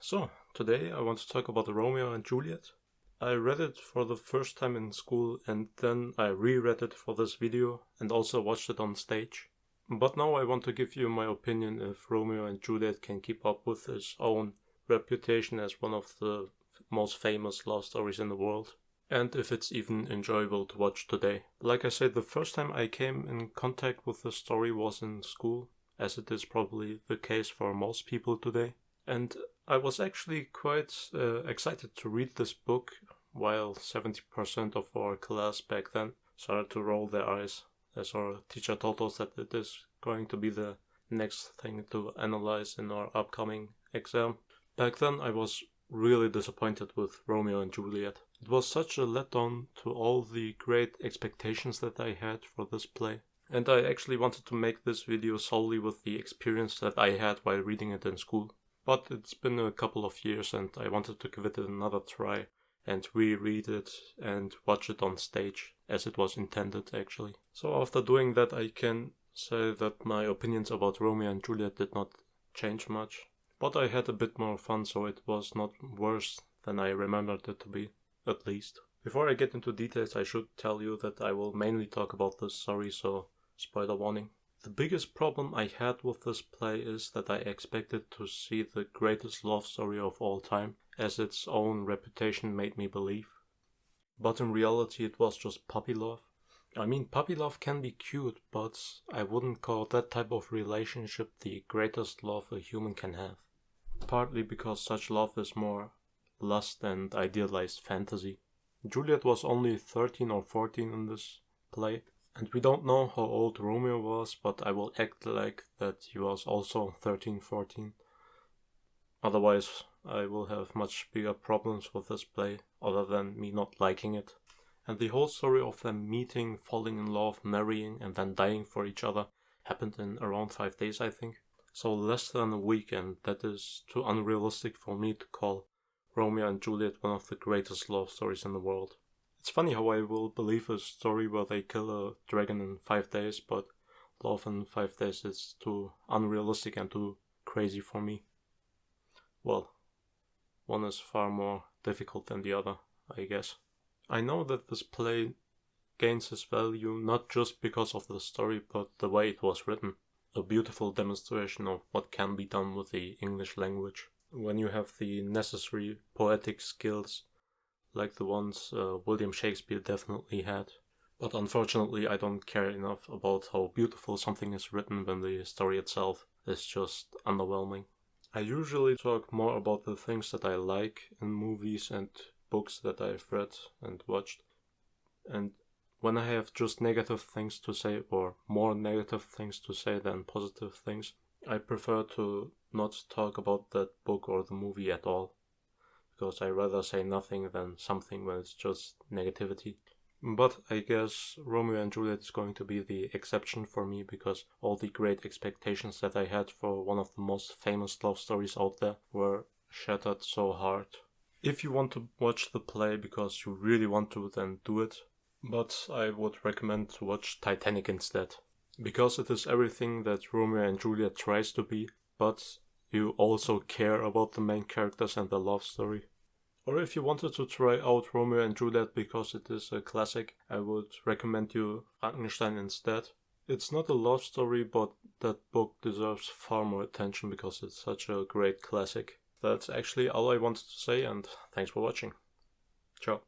So, today I want to talk about Romeo and Juliet. I read it for the first time in school and then I reread it for this video and also watched it on stage. But now I want to give you my opinion if Romeo and Juliet can keep up with his own reputation as one of the most famous love stories in the world, and if it's even enjoyable to watch today. Like I said, the first time I came in contact with the story was in school, as it is probably the case for most people today. And I was actually quite excited to read this book, while 70% of our class back then started to roll their eyes, as our teacher told us that it is going to be the next thing to analyze in our upcoming exam. Back then I was really disappointed with Romeo and Juliet. It was such a letdown to all the great expectations that I had for this play. And I actually wanted to make this video solely with the experience that I had while reading it in school. But it's been a couple of years and I wanted to give it another try and reread it and watch it on stage, as it was intended actually. So after doing that, I can say that my opinions about Romeo and Juliet did not change much. But I had a bit more fun, so it was not worse than I remembered it to be, at least. Before I get into details, I should tell you that I will mainly talk about the story, so spoiler warning. The biggest problem I had with this play is that I expected to see the greatest love story of all time, as its own reputation made me believe. But in reality it was just puppy love. I mean, puppy love can be cute, but I wouldn't call that type of relationship the greatest love a human can have. Partly because such love is more lust and idealized fantasy. Juliet was only 13 or 14 in this play. And we don't know how old Romeo was, but I will act like that he was also 13, 14. Otherwise, I will have much bigger problems with this play, other than me not liking it. And the whole story of them meeting, falling in love, marrying, and then dying for each other happened in around 5 days, I think. So less than a week, and that is too unrealistic for me to call Romeo and Juliet one of the greatest love stories in the world. It's funny how I will believe a story where they kill a dragon in 5 days, but love in 5 days is too unrealistic and too crazy for me. Well, one is far more difficult than the other, I guess. I know that this play gains its value not just because of the story, but the way it was written. A beautiful demonstration of what can be done with the English language when you have the necessary poetic skills, like the ones William Shakespeare definitely had. But unfortunately I don't care enough about how beautiful something is written when the story itself is just underwhelming. I usually talk more about the things that I like in movies and books that I've read and watched. And when I have just negative things to say, or more negative things to say than positive things, I prefer to not talk about that book or the movie at all. Because I rather say nothing than something when it's just negativity. But I guess Romeo and Juliet is going to be the exception for me, because all the great expectations that I had for one of the most famous love stories out there were shattered so hard. If you want to watch the play because you really want to, then do it. But I would recommend to watch Titanic instead. Because it is everything that Romeo and Juliet tries to be, but you also care about the main characters and the love story. Or if you wanted to try out Romeo and Juliet because it is a classic, I would recommend you Frankenstein instead. It's not a love story, but that book deserves far more attention because it's such a great classic. That's actually all I wanted to say, and thanks for watching. Ciao.